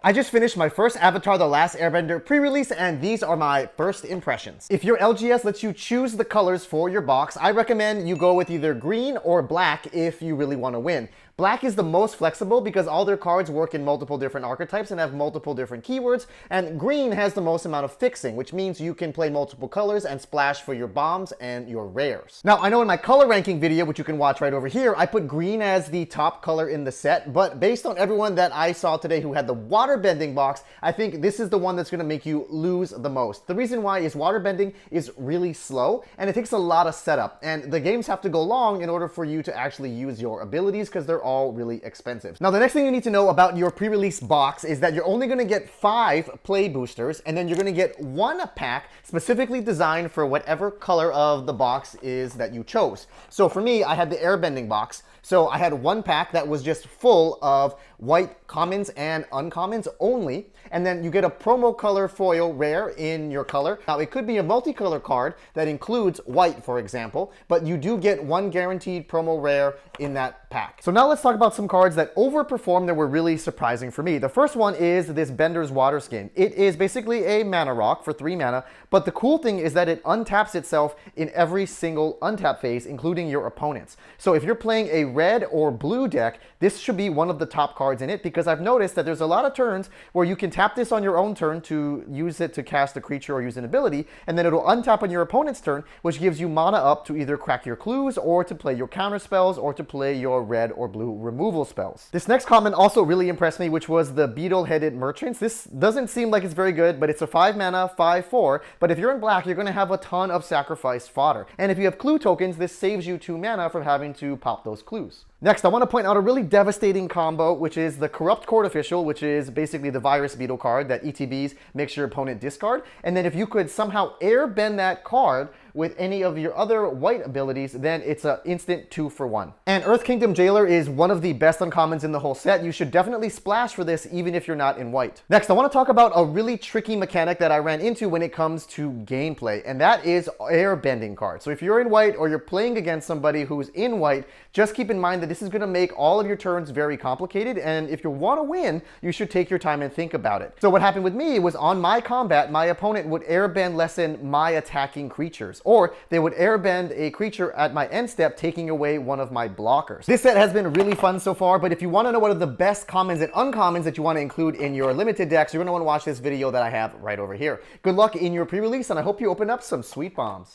I just finished my first Avatar The Last Airbender pre-release, and these are my first impressions. If your LGS lets you choose the colors for your box, I recommend you go with either green or black if you really want to win. Black is the most flexible because all their cards work in multiple different archetypes and have multiple different keywords, and green has the most amount of fixing, which means you can play multiple colors and splash for your bombs and your rares. Now, I know in my color ranking video, which you can watch right over here, I put green as the top color in the set, but based on everyone that I saw today who had the waterbending box, I think this is the one that's going to make you lose the most. The reason why is waterbending is really slow, and it takes a lot of setup, and the games have to go long in order for you to actually use your abilities because they're all really expensive. Now, the next thing you need to know about your pre-release box is that you're only going to get 5 play boosters, and then you're going to get 1 pack specifically designed for whatever color of the box is that you chose. So for me, I had the airbending box. So I had 1 pack that was just full of white commons and uncommons only, and then you get a promo color foil rare in your color. Now, it could be a multicolor card that includes white, for example, but you do get 1 guaranteed promo rare in that pack. So now let's talk about some cards that overperformed that were really surprising for me. The first one is this Bender's Water Skin. It is basically a mana rock for 3 mana, but the cool thing is that it untaps itself in every single untap phase, including your opponent's. So if you're playing a red or blue deck, this should be one of the top cards in it, because I've noticed that there's a lot of turns where you can tap this on your own turn to use it to cast a creature or use an ability, and then it'll untap on your opponent's turn, which gives you mana up to either crack your clues or to play your counter spells or to play your red or blue removal spells. This next common also really impressed me, which was the Beetle-Headed Merchants. This doesn't seem like it's very good, but it's a 5 mana, 5/4, but if you're in black, you're going to have a ton of sacrificed fodder. And if you have clue tokens, this saves you 2 mana from having to pop those clues. Next, I want to point out a really devastating combo, which is the Corrupt Court Official, which is basically the Virus Beetle card that ETBs makes your opponent discard. And then if you could somehow airbend that card with any of your other white abilities, then it's an instant 2-for-1. And Earth Kingdom Jailer is one of the best uncommons in the whole set. You should definitely splash for this even if you're not in white. Next, I want to talk about a really tricky mechanic that I ran into when it comes to gameplay, and that is airbending cards. So if you're in white or you're playing against somebody who's in white, just keep in mind that this is going to make all of your turns very complicated, and if you want to win, you should take your time and think about it. So what happened with me was on my combat, my opponent would airbend lessen my attacking creatures, or they would airbend a creature at my end step, taking away one of my blockers. This set has been really fun so far, but if you want to know what are the best commons and uncommons that you want to include in your limited decks, you're going to want to watch this video that I have right over here. Good luck in your pre-release, and I hope you open up some sweet bombs.